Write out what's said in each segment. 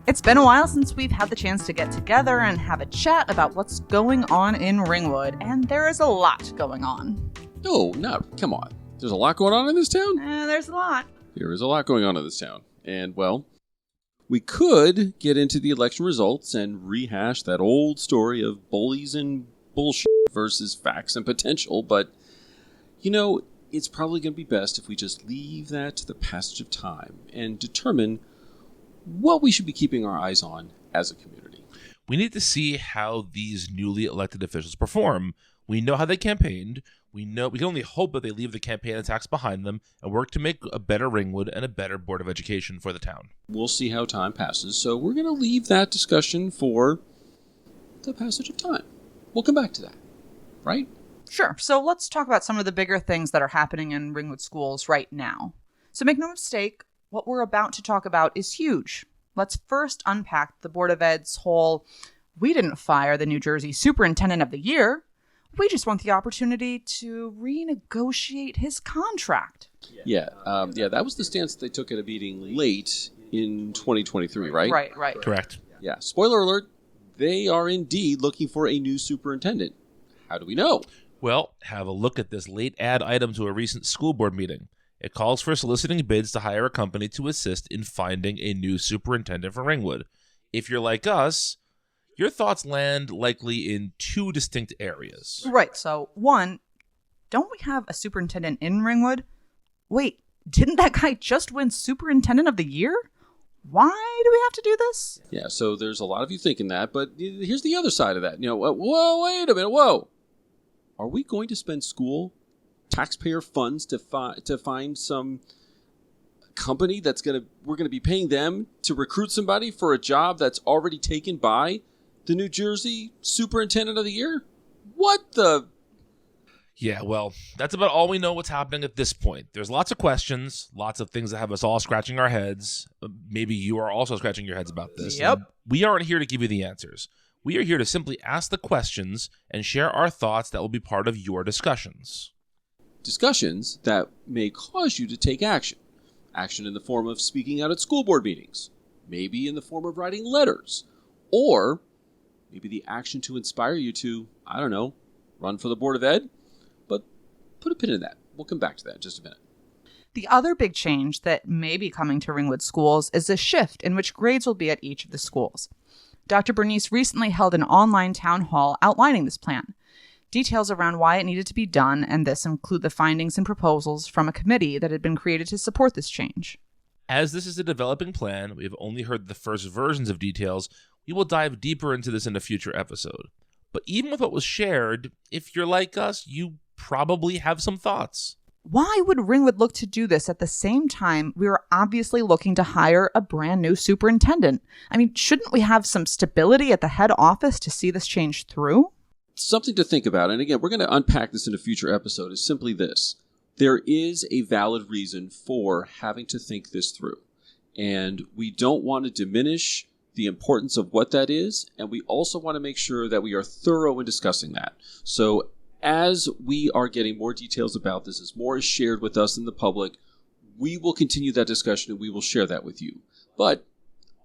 It's been a while since we've had the chance to get together and have a chat about what's going on in Ringwood, and there is a lot going on. No, come on. There's a lot going on in this town? There's a lot. There is a lot going on in this town. And, well, we could get into the election results and rehash that old story of bullies and bullshit versus facts and potential, but, it's probably going to be best if we just leave that to the passage of time and determine what we should be keeping our eyes on as a community. We need to see how these newly elected officials perform. We know how they campaigned. We can only hope that they leave the campaign attacks behind them and work to make a better Ringwood and a better Board of Education for the town. We'll see how time passes, so we're going to leave that discussion for the passage of time. We'll come back to that, right? Sure. So let's talk about some of the bigger things that are happening in Ringwood Schools right now. So make no mistake, what we're about to talk about is huge. Let's first unpack the Board of Ed's whole, we didn't fire the New Jersey Superintendent of the Year. We just want the opportunity to renegotiate his contract. Yeah, that was the stance they took at a meeting late in 2023, right? Right. Correct. Yeah, spoiler alert, they are indeed looking for a new superintendent. How do we know? Well, have a look at this late add item to a recent school board meeting. It calls for soliciting bids to hire a company to assist in finding a new superintendent for Ringwood. If you're like us, your thoughts land likely in two distinct areas. Right. So, one, don't we have a superintendent in Ringwood? Wait, didn't that guy just win Superintendent of the Year? Why do we have to do this? Yeah, so there's a lot of you thinking that, but here's the other side of that. Whoa, wait a minute, whoa. Are we going to spend school taxpayer funds to find some company we're going to be paying them to recruit somebody for a job that's already taken by the New Jersey Superintendent of the Year? What the? Yeah, well, that's about all we know what's happening at this point. There's lots of questions, lots of things that have us all scratching our heads. Maybe you are also scratching your heads about this. Yep. We aren't here to give you the answers. We are here to simply ask the questions and share our thoughts that will be part of your discussions. Discussions that may cause you to take action. Action in the form of speaking out at school board meetings. Maybe in the form of writing letters. Or maybe the action to inspire you to, run for the Board of Ed. But put a pin in that. We'll come back to that in just a minute. The other big change that may be coming to Ringwood Schools is a shift in which grades will be at each of the schools. Dr. Bernice recently held an online town hall outlining this plan. Details around why it needed to be done and this include the findings and proposals from a committee that had been created to support this change. As this is a developing plan, we have only heard the first versions of details. We will dive deeper into this in a future episode. But even with what was shared, if you're like us, you probably have some thoughts. Why would Ringwood look to do this at the same time we were obviously looking to hire a brand new superintendent? I mean, shouldn't we have some stability at the head office to see this change through? Something to think about, and again, we're going to unpack this in a future episode, is simply this. There is a valid reason for having to think this through. And we don't want to diminish the importance of what that is, and we also want to make sure that we are thorough in discussing that. So as we are getting more details about this, as more is shared with us in the public, we will continue that discussion and we will share that with you. But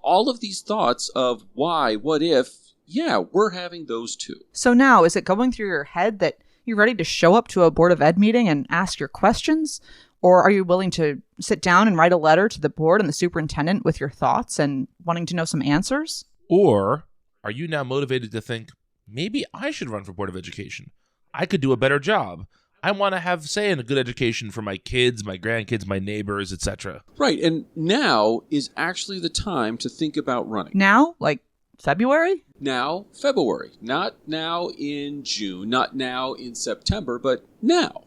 all of these thoughts of why, what if, yeah, we're having those too. So now, is it going through your head that you're ready to show up to a Board of Ed meeting and ask your questions? Or are you willing to sit down and write a letter to the board and the superintendent with your thoughts and wanting to know some answers? Or are you now motivated to think, maybe I should run for Board of Education? I could do a better job. I want to have say in a good education for my kids, my grandkids, my neighbors, etc. Right, and now is actually the time to think about running. Now? Like February? Now, February. Not now in June, not now in September, but now.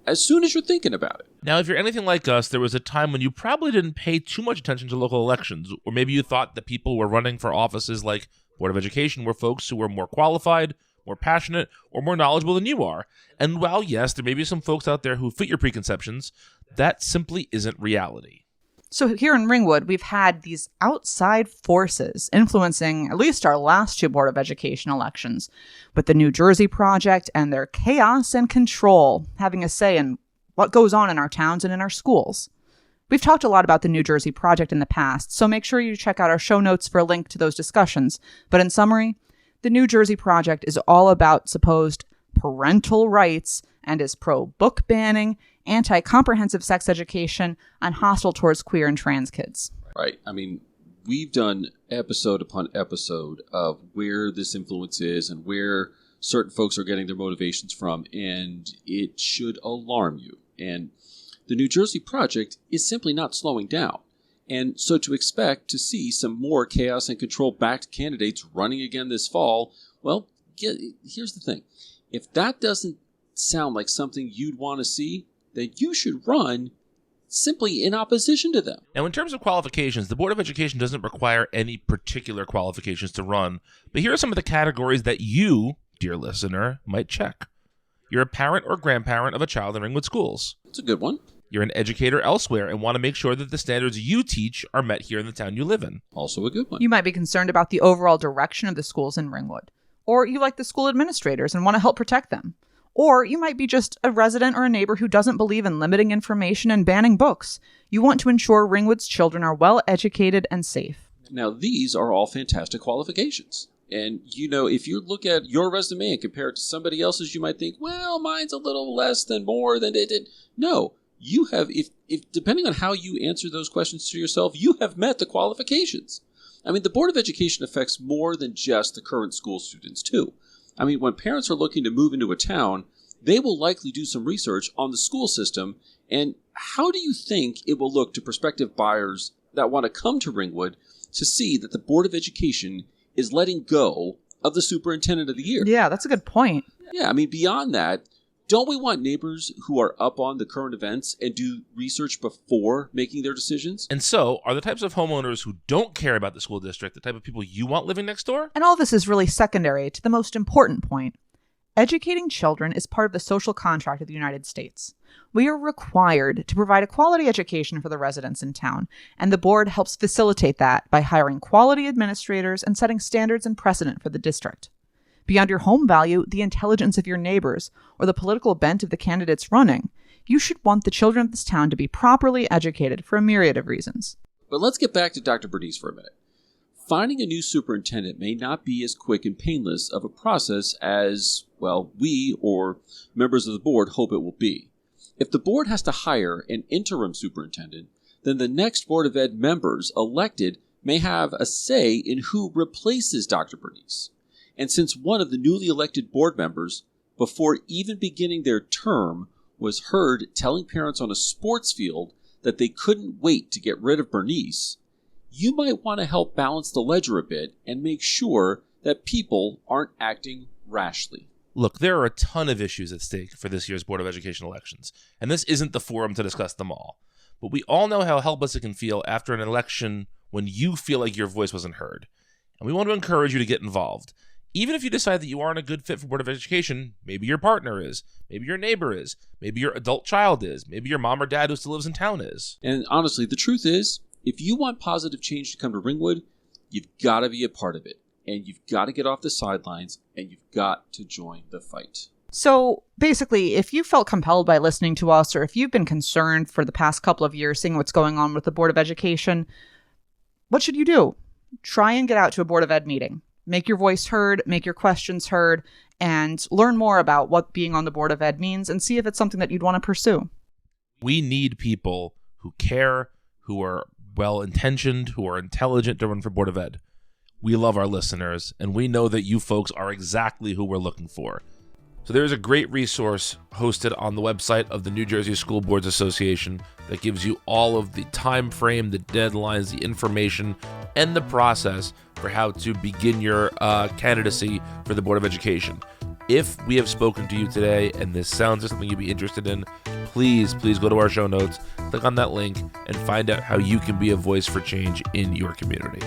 As soon as you're thinking about it. Now, if you're anything like us, there was a time when you probably didn't pay too much attention to local elections, or maybe you thought that people were running for offices like Board of Education were folks who were more qualified, more passionate, or more knowledgeable than you are. And while, yes, there may be some folks out there who fit your preconceptions, that simply isn't reality. So here in Ringwood, we've had these outside forces influencing at least our last two Board of Education elections, with the New Jersey Project and their chaos and control having a say in what goes on in our towns and in our schools. We've talked a lot about the New Jersey Project in the past, so make sure you check out our show notes for a link to those discussions. But in summary, the New Jersey Project is all about supposed parental rights and is pro-book banning, anti-comprehensive sex education, and hostile towards queer and trans kids. Right. I mean, we've done episode upon episode of where this influence is and where certain folks are getting their motivations from, and it should alarm you. And the New Jersey Project is simply not slowing down. And so to expect to see some more chaos and control-backed candidates running again this fall, well, here's the thing. If that doesn't sound like something you'd want to see, then you should run simply in opposition to them. Now, in terms of qualifications, the Board of Education doesn't require any particular qualifications to run, but here are some of the categories that you, dear listener, might check. You're a parent or grandparent of a child in Ringwood Schools. That's a good one. You're an educator elsewhere and want to make sure that the standards you teach are met here in the town you live in. Also a good one. You might be concerned about the overall direction of the schools in Ringwood. Or you like the school administrators and want to help protect them. Or you might be just a resident or a neighbor who doesn't believe in limiting information and banning books. You want to ensure Ringwood's children are well educated and safe. Now, these are all fantastic qualifications. And, if you look at your resume and compare it to somebody else's, you might think, well, mine's a little less than more than it did. No, you have, if depending on how you answer those questions to yourself, you have met the qualifications. I mean, the Board of Education affects more than just the current school students, too. I mean, when parents are looking to move into a town, they will likely do some research on the school system. And how do you think it will look to prospective buyers that want to come to Ringwood to see that the Board of Education is letting go of the superintendent of the year? Yeah, that's a good point. Yeah, I mean, beyond that, don't we want neighbors who are up on the current events and do research before making their decisions? And so, are the types of homeowners who don't care about the school district the type of people you want living next door? And all this is really secondary to the most important point. Educating children is part of the social contract of the United States. We are required to provide a quality education for the residents in town, and the board helps facilitate that by hiring quality administrators and setting standards and precedent for the district. Beyond your home value, the intelligence of your neighbors, or the political bent of the candidates running, you should want the children of this town to be properly educated for a myriad of reasons. But let's get back to Dr. Bernice for a minute. Finding a new superintendent may not be as quick and painless of a process as, well, we or members of the board hope it will be. If the board has to hire an interim superintendent, then the next Board of Ed members elected may have a say in who replaces Dr. Bernice. And since one of the newly elected board members, before even beginning their term, was heard telling parents on a sports field that they couldn't wait to get rid of Bernice, you might want to help balance the ledger a bit and make sure that people aren't acting rashly. Look, there are a ton of issues at stake for this year's Board of Education elections, and this isn't the forum to discuss them all. But we all know how helpless it can feel after an election when you feel like your voice wasn't heard. And we want to encourage you to get involved. Even if you decide that you aren't a good fit for Board of Education, maybe your partner is, maybe your neighbor is, maybe your adult child is, maybe your mom or dad who still lives in town is. And honestly, the truth is, if you want positive change to come to Ringwood, you've got to be a part of it. And you've got to get off the sidelines, and you've got to join the fight. So basically, if you felt compelled by listening to us, or if you've been concerned for the past couple of years seeing what's going on with the Board of Education, what should you do? Try and get out to a Board of Ed meeting. Make your voice heard, make your questions heard, and learn more about what being on the Board of Ed means and see if it's something that you'd want to pursue. We need people who care, who are well-intentioned, who are intelligent to run for Board of Ed. We love our listeners, and we know that you folks are exactly who we're looking for. So there is a great resource hosted on the website of the New Jersey School Boards Association that gives you all of the time frame, the deadlines, the information, and the process for how to begin your candidacy for the Board of Education. If we have spoken to you today and this sounds like something you'd be interested in, please go to our show notes, click on that link, and find out how you can be a voice for change in your community.